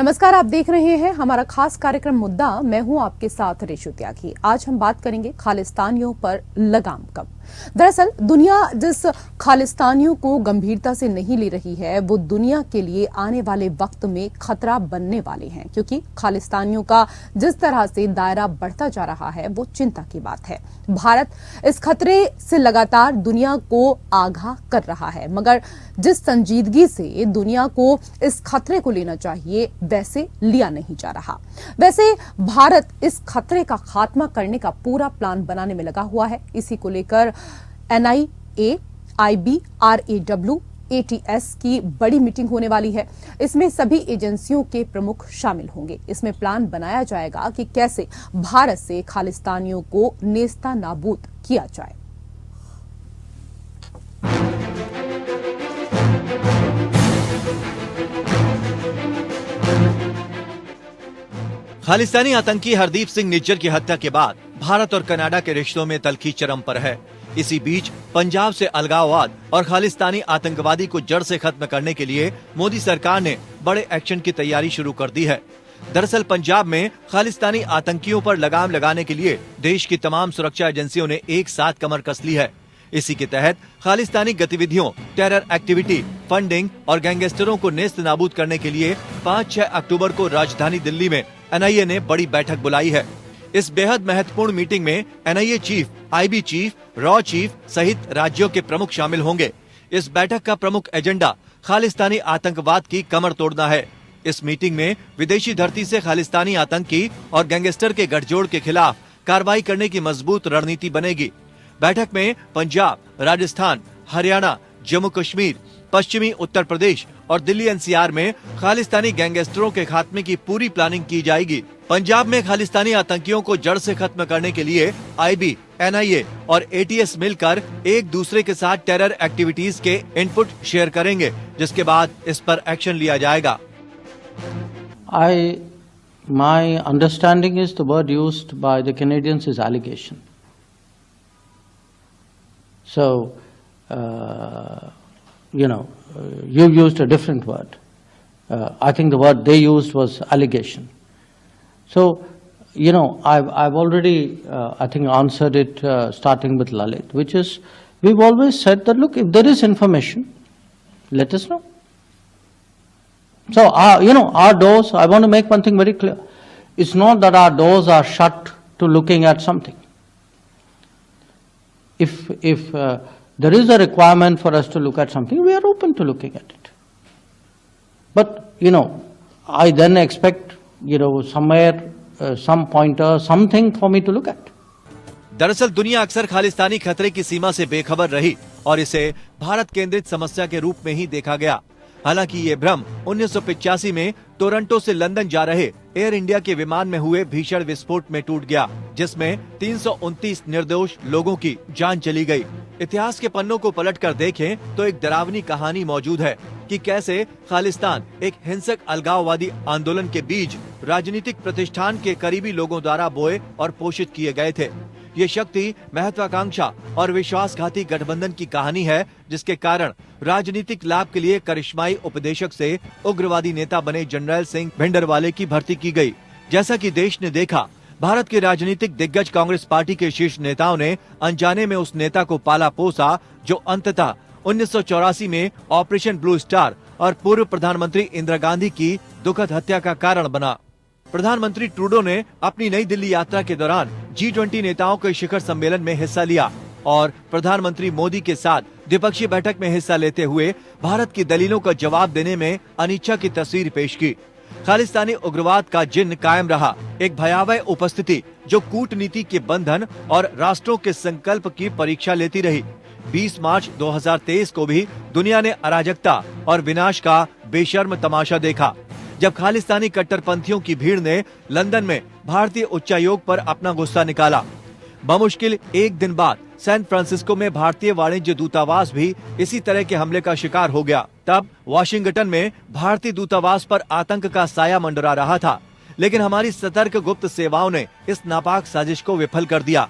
नमस्कार, आप देख रहे हैं हमारा खास कार्यक्रम मुद्दा। मैं हूं आपके साथ रेशु त्यागी। आज हम बात करेंगे खालिस्तानियों पर लगाम कब। दरअसल दुनिया जिस खालिस्तानियों को गंभीरता से नहीं ले रही है, वो दुनिया के लिए आने वाले वक्त में खतरा बनने वाले हैं, क्योंकि खालिस्तानियों का जिस तरह से दायरा बढ़ता जा रहा है वो चिंता की बात है। भारत इस खतरे से लगातार दुनिया को आगाह कर रहा है, मगर जिस संजीदगी से दुनिया को इस खतरे को लेना चाहिए वैसे लिया नहीं जा रहा। वैसे भारत इस खतरे का खात्मा करने का पूरा प्लान बनाने में लगा हुआ है। इसी को लेकर NIA, IB, RAW, ATS की बड़ी मीटिंग होने वाली है। इसमें सभी एजेंसियों के प्रमुख शामिल होंगे। इसमें प्लान बनाया जाएगा कि कैसे भारत से खालिस्तानियों को नेस्ता नाबूद किया जाए। खालिस्तानी आतंकी हरदीप सिंह निज्जर की हत्या के बाद भारत और कनाडा के रिश्तों में तल्खी चरम पर है। इसी बीच पंजाब से अलगाववाद और खालिस्तानी आतंकवादी को जड़ से खत्म करने के लिए मोदी सरकार ने बड़े एक्शन की तैयारी शुरू कर दी है। दरअसल पंजाब में खालिस्तानी आतंकियों पर लगाम लगाने के लिए देश की तमाम सुरक्षा एजेंसियों ने एक साथ कमर कस ली है। इसी के तहत खालिस्तानी गतिविधियों, टेरर एक्टिविटी, फंडिंग और गैंगस्टरों को नेस्त नाबूद करने के लिए 5-6 अक्टूबर को राजधानी दिल्ली में NIA ने बड़ी बैठक बुलाई है। इस बेहद महत्वपूर्ण मीटिंग में NIA chief, IB chief, raw chief सहित राज्यों के प्रमुख शामिल होंगे। इस बैठक का प्रमुख एजेंडा खालिस्तानी आतंकवाद की कमर तोड़ना है। इस मीटिंग में विदेशी धरती से खालिस्तानी आतंकी और गैंगस्टर के गठजोड़ के खिलाफ कार्रवाई करने की मजबूत रणनीति बनेगी। बैठक में पंजाब, राजस्थान, हरियाणा, जम्मू कश्मीर, पश्चिमी उत्तर प्रदेश और दिल्ली NCR में खालिस्तानी गैंगस्टरों के खात्मे की पूरी प्लानिंग की जाएगी। पंजाब में खालिस्तानी आतंकियों को जड़ से खत्म करने के लिए IB, NIA और ATS मिलकर एक दूसरे के साथ टेरर एक्टिविटीज के इनपुट शेयर करेंगे, जिसके बाद इस पर एक्शन लिया जाएगा। My understanding is the word used by the Canadians is allegation. So, you used a different word. I think the word they used was allegation. So, I've already, I think, answered it starting with Lalit, which is, we've always said that, look, if there is information, let us know. So, our doors, I want to make one thing very clear. It's not that our doors are shut to looking at something. If there is a requirement for us to look at something, we are open to looking at it. But, I then expect, somewhere, some pointer, something for me to look at. दरअसल दुनिया अक्सर खालिस्तानी खतरे की सीमा से बेखबर रही और इसे भारत केंद्रित समस्या के रूप में ही देखा गया। हालांकि ये भ्रम 1985 में टोरंटो से लंदन जा रहे एयर इंडिया के विमान में हुए भीषण विस्फोट में टूट गया, जिसमें 329 निर्दोष लोगों की जान चली गई। इतिहास के पन्नों को पलटकर देखें तो एक डरावनी कहानी मौजूद है कि कैसे खालिस्तान एक हिंसक अलगाववादी आंदोलन के बीज राजनीतिक प्रतिष्ठान के करीबी लोगों द्वारा बोए और पोषित किए गए थे। ये शक्ति, महत्वाकांक्षा और विश्वासघाती गठबंधन की कहानी है, जिसके कारण राजनीतिक लाभ के लिए करिश्माई उपदेशक से उग्रवादी नेता बने जनरल सिंह भिंडरवाले की भर्ती की गई। जैसा कि देश ने देखा, भारत के राजनीतिक दिग्गज कांग्रेस पार्टी के शीर्ष नेताओं ने अनजाने में उस नेता को पाला पोसा, जो अंततः 1984 में ऑपरेशन ब्लू स्टार और पूर्व प्रधानमंत्री इंदिरा गांधी की दुखद हत्या का कारण बना। प्रधानमंत्री ट्रूडो ने अपनी नई दिल्ली यात्रा के दौरान G20 नेताओं के शिखर सम्मेलन में हिस्सा लिया और प्रधानमंत्री मोदी के साथ द्विपक्षीय बैठक में हिस्सा लेते हुए भारत की दलीलों का जवाब देने में अनिच्छा की तस्वीर पेश की। खालिस्तानी उग्रवाद का जिन्न कायम रहा, एक भयावह उपस्थिति जो कूटनीति के बंधन और राष्ट्रों के संकल्प की परीक्षा लेती रही। 20 मार्च 2023 को भी दुनिया ने अराजकता और विनाश का बेशर्म तमाशा देखा, जब खालिस्तानी कट्टरपंथियों की भीड़ ने लंदन में भारतीय उच्चायोग पर अपना गुस्सा निकाला। बमुश्किल एक दिन बाद सैन फ्रांसिस्को में भारतीय वाणिज्य दूतावास भी इसी तरह के हमले का शिकार हो गया। तब वाशिंगटन में भारतीय दूतावास पर आतंक का साया मंडरा रहा था, लेकिन हमारी सतर्क गुप्त सेवाओं ने इस नापाक साजिश को विफल कर दिया।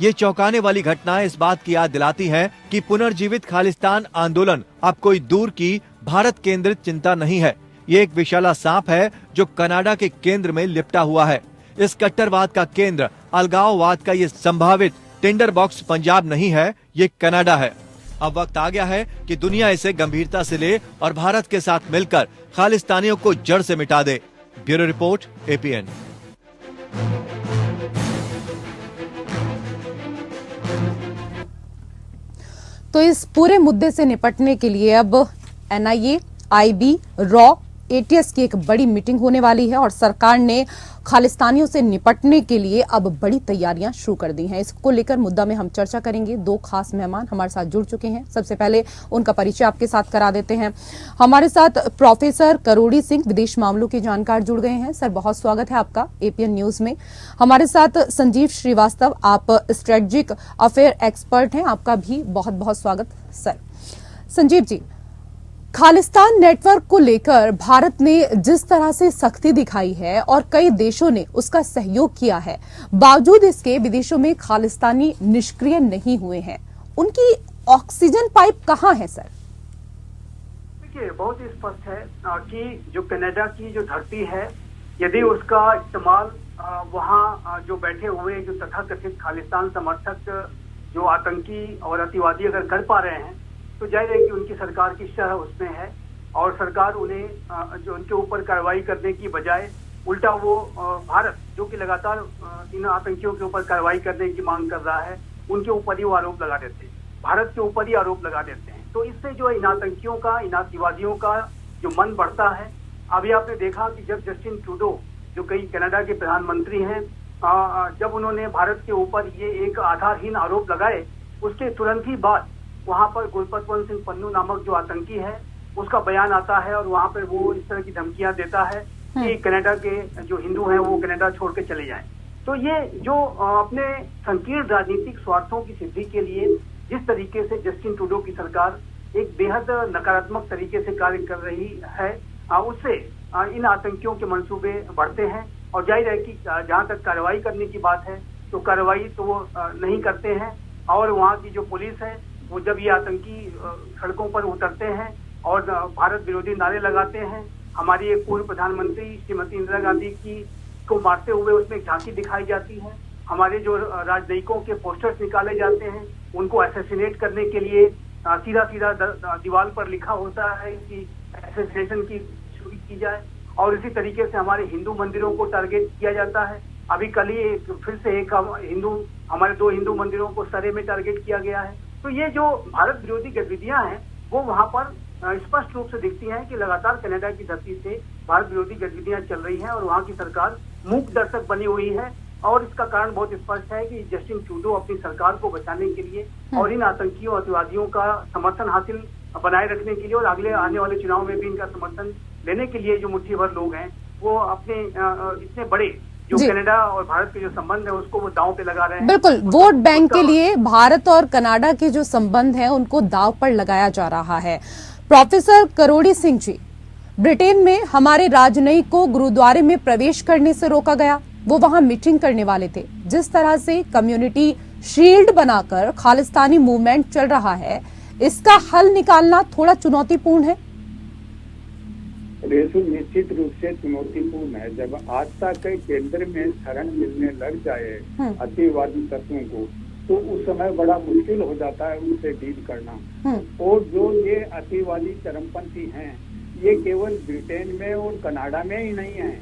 ये चौंकाने वाली घटनाएं इस बात की याद दिलाती हैं कि पुनर्जीवित खालिस्तान आंदोलन अब कोई दूर की भारत केंद्रित चिंता नहीं है। ये एक विशाला सांप है जो कनाडा के केंद्र में लिपटा हुआ है। इस कट्टरवाद का केंद्र, अलगाववाद का ये संभावित टिंडर बॉक्स पंजाब नहीं है, ये कनाडा है। अब वक्त आ गया है कि दुनिया इसे गंभीरता से ले और भारत के साथ मिलकर खालिस्तानियों को जड़ से मिटा दे। Bureau report, APN. तो इस पूरे मुद्दे से निपटने के लिए अब एनआईए, आईबी, रॉ, एटीएस की एक बड़ी मीटिंग होने वाली है और सरकार ने खालिस्तानियों से निपटने के लिए अब बड़ी तैयारियां शुरू कर दी हैं। इसको लेकर मुद्दा में हम चर्चा करेंगे। दो खास मेहमान हमारे साथ जुड़ चुके हैं। सबसे पहले उनका परिचय आपके साथ करा देते हैं। हमारे साथ प्रोफेसर करोड़ी सिंह, विदेश मामलों के जानकार, जुड़ गए हैं। सर, बहुत स्वागत है आपका एपीएन न्यूज में। हमारे साथ संजीव श्रीवास्तव, आप स्ट्रेटेजिक अफेयर एक्सपर्ट हैं, आपका भी बहुत बहुत स्वागत सर। संजीव जी, खालिस्तान नेटवर्क को लेकर भारत ने जिस तरह से सख्ती दिखाई है और कई देशों ने उसका सहयोग किया है, बावजूद इसके विदेशों में खालिस्तानी निष्क्रिय नहीं हुए हैं। उनकी ऑक्सीजन पाइप कहां है सर? देखिए, बहुत ही स्पष्ट है कि जो कनाडा की जो धरती है, यदि उसका इस्तेमाल वहां जो बैठे हुए जो तथाकथित खालिस्तान समर्थक जो आतंकी और अतिवादी अगर कर पा रहे हैं, तो जाहिर है कि उनकी सरकार की शह उसमें है और सरकार उन्हें जो उनके ऊपर कार्रवाई करने की बजाय उल्टा वो भारत जो कि लगातार इन आतंकियों के ऊपर कार्रवाई करने की मांग कर रहा है, उनके ऊपर ही वो आरोप लगा देते हैं, भारत के ऊपर ही आरोप लगा देते हैं। तो इससे जो इन आतंकियों का, इन अतिवादियों का जो मन बढ़ता है। अभी आपने देखा कि जब जस्टिन ट्रूडो, जो कई कनाडा के प्रधानमंत्री हैं, जब उन्होंने भारत के ऊपर ये एक आधारहीन आरोप लगाए, उसके तुरंत ही बाद वहां पर गुरपतवंत सिंह पन्नू नामक जो आतंकी है, उसका बयान आता है और वहां पर वो इस तरह की धमकियां देता है कि कनाडा के जो हिंदू हैं वो कनाडा छोड़ के चले जाएं। तो ये जो अपने संकीर्ण राजनीतिक स्वार्थों की सिद्धि के लिए जिस तरीके से जस्टिन ट्रूडो की सरकार एक बेहद नकारात्मक तरीके से कार्य कर रही है, उससे इन आतंकियों के मंसूबे बढ़ते हैं और जाहिर है कि जहां तक कार्रवाई करने की बात है तो कार्रवाई तो वो नहीं करते हैं। और वहाँ की जो पुलिस है, वो जब ये आतंकी सड़कों पर उतरते हैं और भारत विरोधी नारे लगाते हैं, हमारी एक पूर्व प्रधानमंत्री श्रीमती इंदिरा गांधी की को मारते हुए उसमें झांकी दिखाई जाती है, हमारे जो राजनयिकों के पोस्टर्स निकाले जाते हैं, उनको असैसिनेट करने के लिए सीधा सीधा दीवार पर लिखा होता है कि असैसिनेशन की शुरू की जाए, और इसी तरीके से हमारे हिंदू मंदिरों को टारगेट किया जाता है। अभी कल ही फिर से हमारे 2 हिंदू मंदिरों को सरे में टारगेट किया गया है। तो ये जो भारत विरोधी गतिविधियां हैं वो वहां पर स्पष्ट रूप से दिखती हैं कि लगातार कनाडा की धरती से भारत विरोधी गतिविधियां चल रही हैं और वहां की सरकार मूक दर्शक बनी हुई है। और इसका कारण बहुत स्पष्ट है कि जस्टिन ट्रूडो अपनी सरकार को बचाने के लिए और इन आतंकियों अतिवादियों का समर्थन हासिल बनाए रखने के लिए और अगले आने वाले चुनाव में भी इनका समर्थन लेने के लिए जो मुट्ठी भर लोग हैं वो अपने इतने बड़े जो कनाडा और भारत के जो संबंध है उसको वो दांव पे लगा रहे हैं। बिल्कुल, वोट बैंक के लिए भारत और कनाडा के जो संबंध है उनको दांव पर लगाया जा रहा है। प्रोफेसर करोड़ी सिंह जी, ब्रिटेन में हमारे राजनयिक को गुरुद्वारे में प्रवेश करने से रोका गया। वो वहां मीटिंग करने वाले थे। जिस तरह से कम्युनिटी शील्ड बनाकर खालिस्तानी मूवमेंट चल रहा है, इसका हल निकालना थोड़ा चुनौतीपूर्ण है। रेशु निश्चित रूप से चुनौतीपूर्ण है। जब आस्था के केंद्र में शरण मिलने लग जाए अतिवादी तत्वों को, तो उस समय बड़ा मुश्किल हो जाता है उनसे डील करना। और जो ये अतिवादी चरमपंथी हैं, ये केवल ब्रिटेन में और कनाडा में ही नहीं है,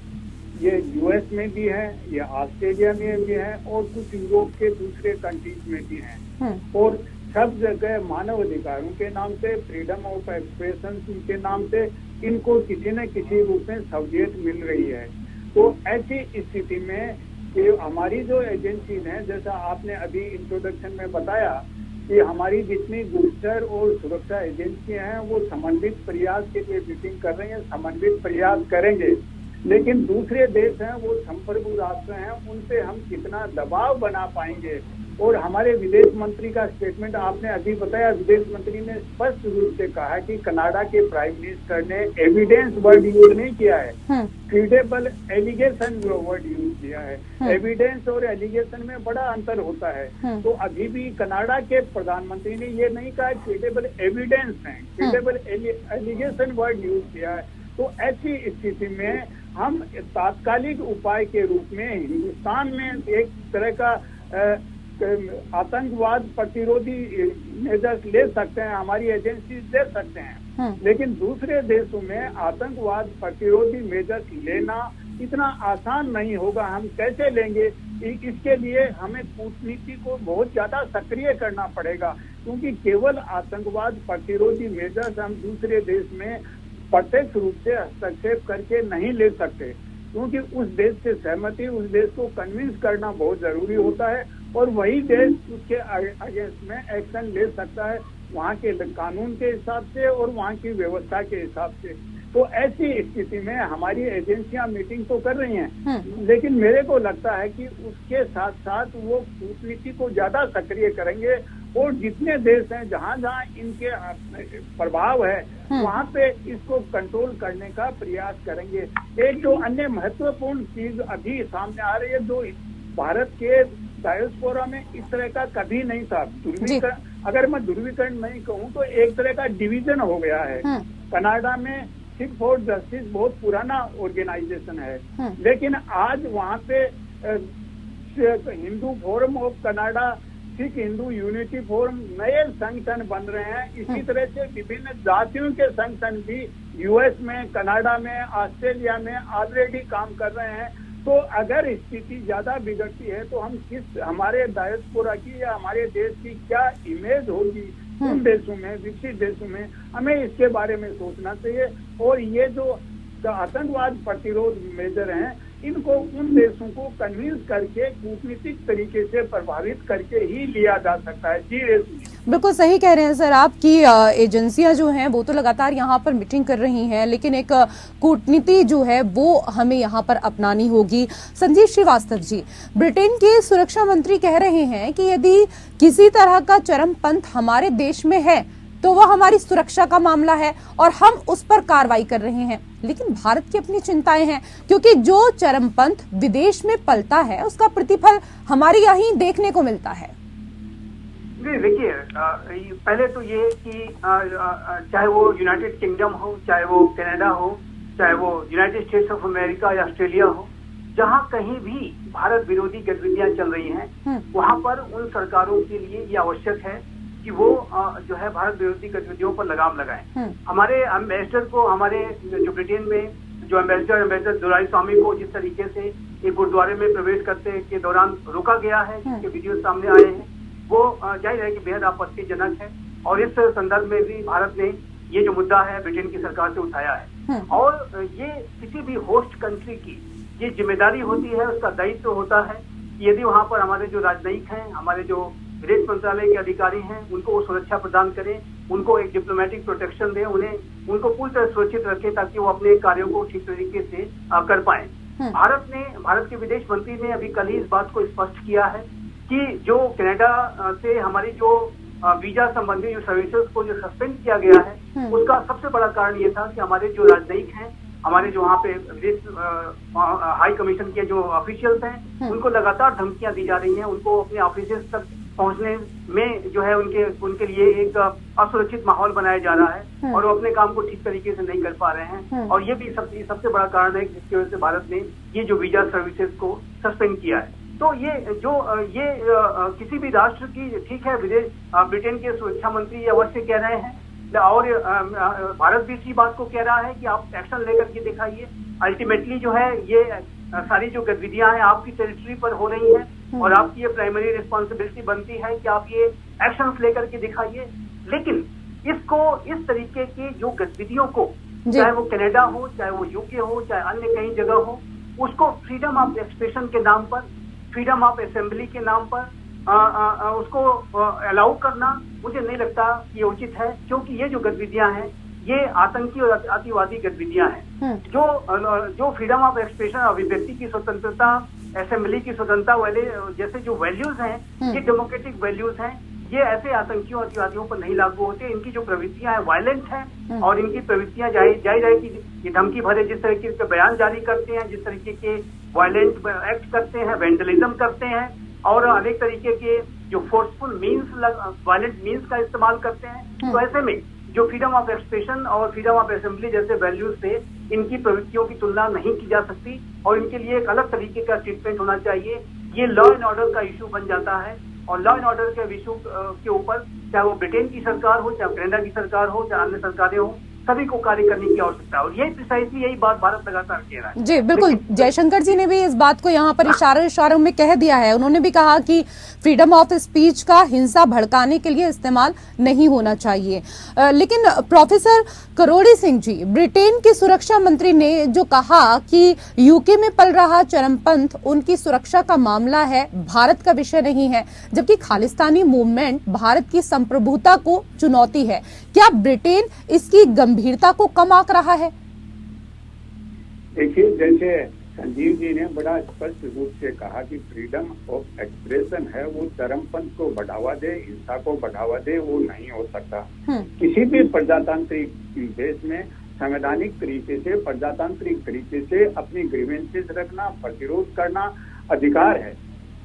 ये यूएस में भी है, ये ऑस्ट्रेलिया में भी है और कुछ यूरोप के दूसरे कंट्रीज में भी है। और सब जगह मानव अधिकारों के नाम से, फ्रीडम ऑफ एक्सप्रेशन के नाम से इनको किसी न किसी रूप में सहूलियत मिल रही है। तो ऐसी स्थिति में कि हमारी जो एजेंसी है, जैसा आपने अभी इंट्रोडक्शन में बताया कि हमारी जितनी गुप्तचर और सुरक्षा एजेंसियां हैं वो समन्वित प्रयास के लिए मीटिंग कर रही हैं, समन्वित प्रयास करेंगे। लेकिन दूसरे देश हैं, वो संप्रभु राष्ट्र हैं, उनसे हम कितना दबाव बना पाएंगे। और हमारे विदेश मंत्री का स्टेटमेंट आपने अभी बताया, विदेश मंत्री ने स्पष्ट रूप से कहा कि कनाडा के प्राइम मिनिस्टर ने एविडेंस वर्ड यूज नहीं किया है, क्रेडिबल एलिगेशन वर्ड यूज किया है। एविडेंस और एलिगेशन में बड़ा अंतर होता है। तो अभी भी कनाडा के प्रधानमंत्री ने ये नहीं कहा क्रेडिबल एविडेंस है, क्रेडिबल एलिगेशन वर्ड यूज किया है। तो ऐसी स्थिति में हम तात्कालिक उपाय के रूप में हिंदुस्तान में एक तरह का आतंकवाद प्रतिरोधी मेजर्स ले सकते हैं, हमारी एजेंसी ले सकते हैं, लेकिन दूसरे देशों में आतंकवाद प्रतिरोधी मेजर्स लेना इतना आसान नहीं होगा। हम कैसे लेंगे? इसके लिए हमें कूटनीति को बहुत ज्यादा सक्रिय करना पड़ेगा, क्योंकि केवल आतंकवाद प्रतिरोधी मेजर्स हम दूसरे देश में प्रत्यक्ष रूप से हस्तक्षेप करके नहीं ले सकते, क्योंकि उस देश से सहमति, उस देश को कन्विंस करना बहुत जरूरी होता है और वही देश उसके अगेंस्ट में एक्शन ले सकता है वहाँ के कानून के हिसाब से और वहाँ की व्यवस्था के हिसाब से। तो ऐसी स्थिति में हमारी एजेंसियां मीटिंग तो कर रही हैं, लेकिन मेरे को लगता है कि उसके साथ साथ वो कूटनीति को ज्यादा सक्रिय करेंगे और जितने देश हैं जहाँ जहाँ इनके प्रभाव है वहाँ पे इसको कंट्रोल करने का प्रयास करेंगे। एक जो अन्य महत्वपूर्ण चीज अभी सामने आ रही है, जो भारत के डायस्पोरा में इस तरह का कभी नहीं था, ध्रुवीकरण, अगर मैं ध्रुवीकरण नहीं कहूँ तो एक तरह का डिवीजन हो गया है। कनाडा में सिख फॉर जस्टिस बहुत पुराना ऑर्गेनाइजेशन है, लेकिन आज वहाँ पे Hindu forum of Canada, Sikh Hindu unity forum, नए संगठन बन रहे हैं। इसी तरह से विभिन्न जातियों के संगठन भी यूएस में, कनाडा में, ऑस्ट्रेलिया में ऑलरेडी काम कर रहे हैं। तो अगर स्थिति ज्यादा बिगड़ती है तो हम हमारे डायस्पोरा की या हमारे देश की क्या इमेज होगी उन देशों में, विकसित देशों में, हमें इसके बारे में सोचना चाहिए। और ये जो आतंकवाद प्रतिरोध मेजर हैं, इनको उन देशों को कन्विंस करके कूटनीतिक तरीके से प्रभावित करके ही लिया जा सकता है। जी रेशमी, बिल्कुल सही कह रहे हैं सर आप कि एजेंसियां जो हैं वो तो लगातार यहाँ पर मीटिंग कर रही हैं, लेकिन एक कूटनीति जो है वो हमें यहाँ पर अपनानी होगी। संजीव श्रीवास्तव जी, ब्रिटेन के सुरक्षा मंत्री कह रहे हैं कि यदि किसी तरह का चरमपंथ हमारे देश में है तो वह हमारी सुरक्षा का मामला है और हम उस पर कार्रवाई कर रहे हैं। लेकिन भारत की अपनी चिंताएं हैं, क्योंकि जो चरमपंथ विदेश में पलता है उसका प्रतिफल हमारे यहीं देखने को मिलता है। जी देखिए, पहले तो ये कि चाहे वो यूनाइटेड किंगडम हो, चाहे वो कनाडा हो, चाहे वो यूनाइटेड स्टेट्स ऑफ अमेरिका या ऑस्ट्रेलिया हो, जहां कहीं भी भारत विरोधी गतिविधियां चल रही हैं, वहां पर उन सरकारों के लिए ये आवश्यक है कि वो जो है भारत विरोधी गतिविधियों पर लगाम लगाएं। हमारे एम्बेसडर को, हमारे जो ब्रिटेन में जो एम्बेसडर दुराईस्वामी को जिस तरीके से एक गुरुद्वारे में प्रवेश करते के दौरान रोका गया है, जिसके वीडियो सामने आए हैं, वो जाहिर है कि बेहद आपत्तिजनक है। और इस संदर्भ में भी भारत ने ये जो मुद्दा है ब्रिटेन की सरकार से उठाया है। और ये किसी भी होस्ट कंट्री की ये जिम्मेदारी होती है, उसका दायित्व होता है कि यदि वहाँ पर हमारे जो राजनयिक हैं, हमारे जो विदेश मंत्रालय के अधिकारी हैं, उनको वो सुरक्षा प्रदान करें, उनको एक डिप्लोमेटिक प्रोटेक्शन दें, उनको पूरी तरह सुरक्षित रखें ताकि वो अपने कार्यों को ठीक तरीके से कर पाएं। भारत के विदेश मंत्री ने अभी कल ही इस बात को स्पष्ट किया है कि जो कनाडा से हमारी जो वीजा संबंधी जो सर्विसेज को जो सस्पेंड किया गया है, उसका सबसे बड़ा कारण ये था कि हमारे जो राजनयिक हैं, हमारे जो वहाँ पे विदेश हाई कमीशन के जो ऑफिशियल्स हैं, उनको लगातार धमकियां दी जा रही हैं, उनको अपने ऑफिस तक पहुंचने में जो है उनके लिए एक असुरक्षित माहौल बनाया जा रहा है और वो अपने काम को ठीक तरीके से नहीं कर पा रहे हैं। और ये भी सबसे बड़ा कारण है जिसकी वजह से भारत ने ये जो वीजा सर्विसेज को सस्पेंड किया है। तो ये किसी भी राष्ट्र की, ठीक है, ब्रिटेन के सुरक्षा ये अवश्य कह रहे हैं और भारत भी इसी बात को कह रहा है कि आप एक्शन लेकर के दिखाइए। अल्टीमेटली जो है ये सारी जो गतिविधियां हैं आपकी टेरिटरी पर हो रही हैं और आपकी ये प्राइमरी रिस्पॉन्सिबिलिटी बनती है कि आप ये एक्शंस लेकर के दिखाइए। लेकिन इसको, इस तरीके की जो गतिविधियों को, चाहे वो कनाडा हो, चाहे वो यूके हो, चाहे अन्य कहीं जगह हो, उसको फ्रीडम ऑफ एक्सप्रेशन के नाम पर, फ्रीडम ऑफ असेंबली के नाम पर उसको अलाउ करना मुझे नहीं लगता ये उचित है, क्योंकि ये जो गतिविधियां हैं ये आतंकी और अतिवादी गतिविधियां हैं। जो फ्रीडम ऑफ एक्सप्रेशन, अभिव्यक्ति की स्वतंत्रता, असेंबली की स्वतंत्रता वाले जैसे जो वैल्यूज हैं, ये डेमोक्रेटिक वैल्यूज हैं, ये ऐसे आतंकियों और अतिवादियों पर नहीं लागू होते। इनकी जो प्रवृत्तियां हैं वायलेंट हैं और इनकी प्रवृत्तियां जाहिर है कि ये धमकी भरे जिस तरीके के बयान जारी करते हैं, जिस तरीके के वायलेंट एक्ट करते हैं, वेंडलिज्म करते हैं और अनेक तरीके के जो फोर्सफुल मीन्स, वायलेंट मीन्स का इस्तेमाल करते हैं। तो ऐसे में जो फ्रीडम ऑफ एक्सप्रेशन और फ्रीडम ऑफ असेंबली जैसे वैल्यूज थे, इनकी प्रवृत्तियों की तुलना नहीं की जा सकती और इनके लिए एक अलग तरीके का ट्रीटमेंट होना चाहिए। ये लॉ एंड ऑर्डर का इशू बन जाता है और लॉ एंड ऑर्डर के इशू के ऊपर चाहे वो ब्रिटेन की सरकार हो, चाहे कनाडा की सरकार हो, चाहे अन्य सरकारें हो, सभी को कार्य करने की आवश्यकता है और यही प्रिसाइसली यही बात भारत लगातार कह रहा है। जी बिल्कुल, जयशंकर जी ने भी इस बात को यहाँ पर इशारों में कह दिया है। उन्होंने भी कहा कि फ्रीडम ऑफ स्पीच का हिंसा भड़काने के लिए इस्तेमाल नहीं होना चाहिए। लेकिन प्रोफेसर करोड़ी सिंह जी, ब्रिटेन के सुरक्षा मंत्री ने जो कहा कि यूके में पल रहा चरमपंथ उनकी सुरक्षा का मामला है, भारत का विषय नहीं है, जबकि खालिस्तानी मूवमेंट भारत की संप्रभुता को चुनौती है। क्या ब्रिटेन इसकी गंभीरता को कम आंक रहा है? देखिए, जैसे संजीव जी ने बड़ा स्पष्ट रूप से कहा कि फ्रीडम ऑफ एक्सप्रेशन है, वो चरमपंथ को बढ़ावा दे, हिंसा को बढ़ावा दे, वो नहीं हो सकता। किसी भी प्रजातांत्रिक देश में संवैधानिक तरीके से, प्रजातांत्रिक तरीके से अपनी ग्रीवेंसेस रखना, प्रतिरोध करना अधिकार है,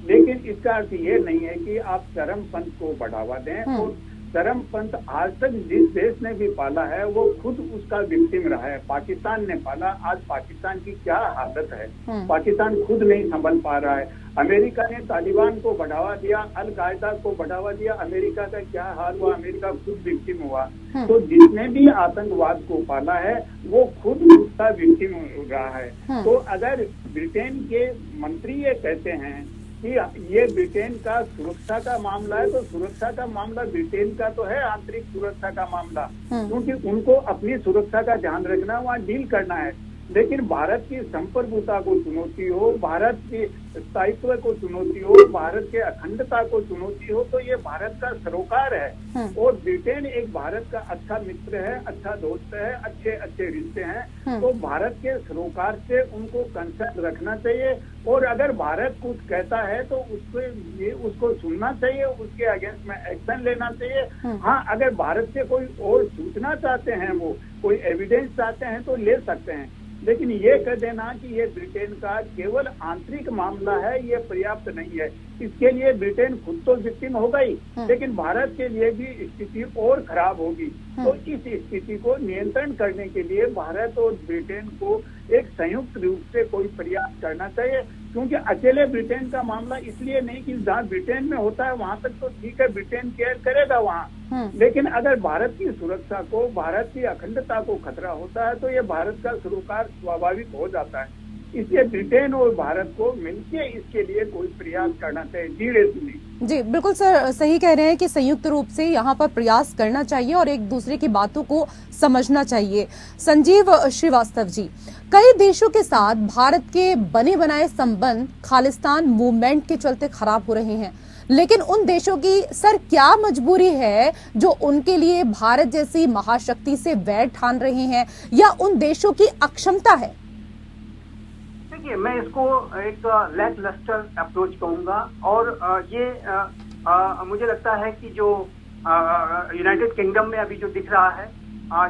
लेकिन इसका अर्थ ये नहीं है कि आप चरमपंथ को बढ़ावा दें। और चरमपंथ आज तक जिस देश ने भी पाला है वो खुद उसका विक्टिम रहा है। पाकिस्तान ने पाला, आज पाकिस्तान की क्या हालत है, पाकिस्तान खुद नहीं संभल पा रहा है। अमेरिका ने तालिबान को बढ़ावा दिया, अल कायदा को बढ़ावा दिया, अमेरिका का क्या हाल हुआ, अमेरिका खुद विक्टिम हुआ। तो जिसने भी आतंकवाद को पाला है वो खुद उसका विक्टिम रहा है। तो अगर ब्रिटेन के मंत्री ये कहते हैं कि ये ब्रिटेन का सुरक्षा का मामला है, तो सुरक्षा का मामला ब्रिटेन का तो है, आंतरिक सुरक्षा का मामला, क्योंकि उनको अपनी सुरक्षा का ध्यान रखना, वहाँ डील करना है। लेकिन भारत की संप्रभुता को चुनौती हो, भारत के स्थायित्व को चुनौती हो, भारत के अखंडता को चुनौती हो, तो ये भारत का सरोकार है। और ब्रिटेन एक भारत का अच्छा मित्र है, अच्छा दोस्त है, अच्छे अच्छे रिश्ते हैं। तो भारत के सरोकार से उनको कंसर्न रखना चाहिए और अगर भारत कुछ कहता है तो उसको सुनना चाहिए, उसके अगेंस्ट में एक्शन लेना चाहिए। हाँ, अगर भारत से कोई और सूचना चाहते हैं, वो कोई एविडेंस चाहते हैं तो ले सकते हैं, लेकिन ये कह देना कि ये ब्रिटेन का केवल आंतरिक मामला है, ये पर्याप्त नहीं है। इसके लिए ब्रिटेन खुद तो विक्टिम होगा ही, लेकिन भारत के लिए भी स्थिति और खराब होगी। तो इस स्थिति को नियंत्रण करने के लिए भारत और ब्रिटेन को एक संयुक्त रूप से कोई प्रयास करना चाहिए, क्योंकि अकेले ब्रिटेन का मामला इसलिए नहीं कि जहाँ ब्रिटेन में होता है वहां तक तो ठीक है, ब्रिटेन केयर करेगा वहाँ, लेकिन अगर भारत की सुरक्षा को, भारत की अखंडता को खतरा होता है तो ये भारत का सरोकार स्वाभाविक हो जाता है। इसलिए ब्रिटेन और भारत को मिलकर इसके लिए कोई प्रयास करना चाहिए। जी रेशमी जी बिल्कुल सर, सही कह रहे हैं कि संयुक्त रूप से यहाँ पर प्रयास करना चाहिए और एक दूसरे की बातों को समझना चाहिए। संजीव श्रीवास्तव जी, कई देशों के साथ भारत के बने बनाए संबंध खालिस्तान मूवमेंट के चलते खराब हो रहे हैं, लेकिन उन देशों की सर क्या मजबूरी है जो उनके लिए भारत जैसी महाशक्ति से वैर ठान रहे हैं, या उन देशों की अक्षमता है? देखिए, मैं इसको एक लैक लस्टर अप्रोच कहूंगा और ये मुझे लगता है कि जो यूनाइटेड किंगडम में अभी जो दिख रहा है,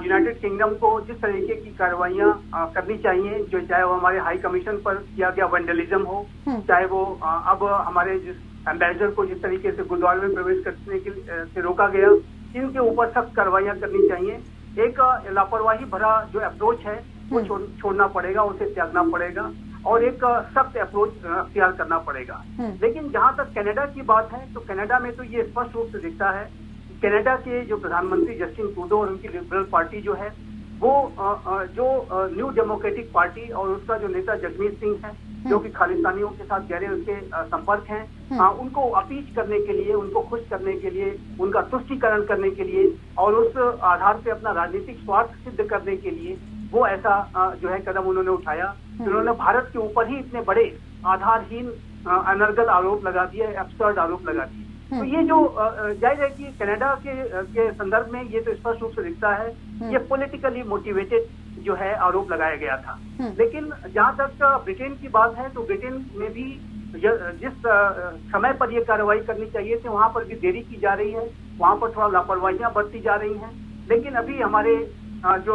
यूनाइटेड किंगडम को जिस तरीके की कार्रवाइयां करनी चाहिए, जो चाहे वो हमारे हाई कमीशन पर किया गया वैंडलिज्म हो, चाहे वो अब हमारे जिस एम्बेसडर को जिस तरीके से गुरुद्वारे में प्रवेश करने के से रोका गया, इनके ऊपर सख्त कार्रवाइयां करनी चाहिए। एक लापरवाही भरा जो अप्रोच है वो छोड़ना पड़ेगा, उसे त्यागना पड़ेगा और एक सख्त अप्रोच अख्तियार करना पड़ेगा। लेकिन जहां तक कनाडा की बात है, तो कनाडा में तो ये स्पष्ट रूप से दिखता है, कनाडा के जो प्रधानमंत्री जस्टिन ट्रूडो और उनकी लिबरल पार्टी जो है, वो जो न्यू डेमोक्रेटिक पार्टी और उसका जो नेता जगमीत सिंह है, जो कि खालिस्तानियों के साथ गहरे उनके संपर्क हैं, उनको अपीच करने के लिए, उनको खुश करने के लिए, उनका तुष्टीकरण करने के लिए और उस आधार पे अपना राजनीतिक स्वार्थ सिद्ध करने के लिए वो ऐसा जो है कदम उन्होंने उठाया। उन्होंने भारत के ऊपर ही इतने बड़े आधारहीन अनर्गल आरोप लगा दिए, एब्सर्ड आरोप लगा दिए। तो ये जो जाहिर है कि कनाडा के संदर्भ में ये तो स्पष्ट रूप से दिखता है, ये पॉलिटिकली मोटिवेटेड जो है आरोप लगाया गया था। लेकिन जहां तक ब्रिटेन की बात है, तो ब्रिटेन में भी जिस समय पर ये कार्रवाई करनी चाहिए थी वहां पर भी देरी की जा रही है, वहां पर थोड़ा लापरवाहियां बरती जा रही हैं। लेकिन अभी हमारे जो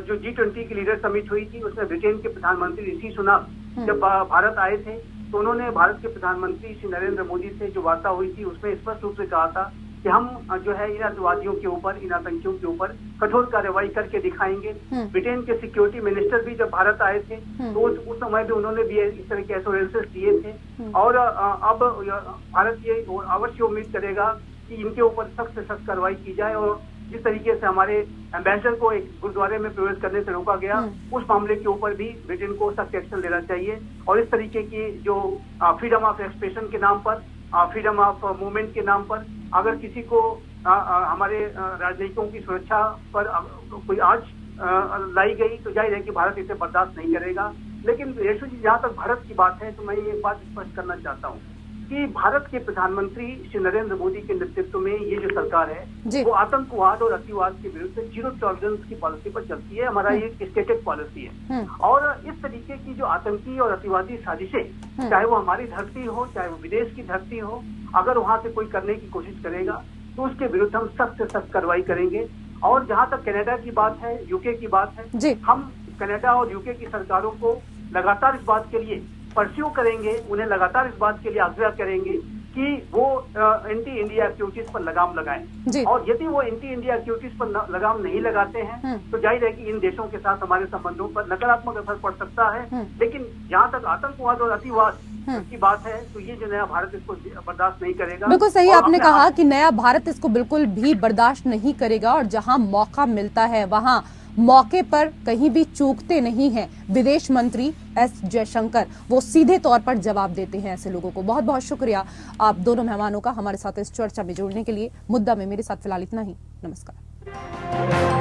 G20 की लीडर समिट हुई थी, उसमें ब्रिटेन के प्रधानमंत्री ऋषि सुनक जब भारत आए थे, तो उन्होंने भारत के प्रधानमंत्री श्री नरेंद्र मोदी से जो वार्ता हुई थी उसमें स्पष्ट रूप से कहा था कि हम जो है इन अतिवादियों के ऊपर, इन आतंकियों के ऊपर कठोर कार्रवाई करके दिखाएंगे। ब्रिटेन के सिक्योरिटी मिनिस्टर भी जब भारत आए थे तो उस समय भी उन्होंने भी इस तरह के एश्योरेंसेस दिए थे। और अब भारत ये अवश्य उम्मीद करेगा कि इनके ऊपर सख्त से सख्त कार्रवाई की जाए। और जिस तरीके से हमारे एम्बेसडर को एक गुरुद्वारे में प्रवेश करने से रोका गया, उस मामले के ऊपर भी ब्रिटेन को सख्त एक्शन लेना चाहिए। और इस तरीके की जो फ्रीडम ऑफ एक्सप्रेशन के नाम पर, फ्रीडम ऑफ मूवमेंट के नाम पर अगर किसी को हमारे राजनयिकों की सुरक्षा पर कोई आंच लाई गई तो जाहिर है कि भारत इसे बर्दाश्त नहीं करेगा। लेकिन रेशु जी, जहाँ तक भारत की बात है तो मैं ये बात स्पष्ट करना चाहता हूँ कि भारत के प्रधानमंत्री श्री नरेंद्र मोदी के नेतृत्व में ये जो सरकार है वो आतंकवाद और अतिवाद के विरुद्ध जीरो टॉलरेंस की पॉलिसी पर चलती है। हमारा ये स्टेटेड पॉलिसी है। और इस तरीके की जो आतंकी और अतिवादी साजिशें, चाहे वो हमारी धरती हो, चाहे वो विदेश की धरती हो, अगर वहां से कोई करने की कोशिश करेगा तो उसके विरुद्ध हम सख्त से सख्त कार्रवाई करेंगे। और जहां तक कनाडा की बात है, यूके की बात है, हम कनाडा और यूके की सरकारों को लगातार इस बात के लिए परस्यू करेंगे, उन्हें लगातार इस बात के लिए आग्रह करेंगे कि वो एंटी इंडिया एक्टिविटीज पर लगाम लगाएं। और यदि वो एंटी इंडिया एक्टिविटीज पर लगाम नहीं लगाते हैं तो जाहिर है कि इन देशों के साथ हमारे संबंधों पर नकारात्मक असर पड़ सकता है। लेकिन जहां तक आतंकवाद और अतिवाद की बात है तो ये जो नया भारत इसको बर्दाश्त नहीं करेगा। बिल्कुल सही आपने कहा कि नया भारत इसको बिल्कुल भी बर्दाश्त नहीं करेगा। और जहां मौका मिलता है वहां मौके पर कहीं भी चूकते नहीं हैं विदेश मंत्री एस जयशंकर, वो सीधे तौर पर जवाब देते हैं ऐसे लोगों को। बहुत बहुत शुक्रिया आप दोनों मेहमानों का हमारे साथ इस चर्चा में जुड़ने के लिए। मुद्दा में मेरे साथ फिलहाल इतना ही। नमस्कार।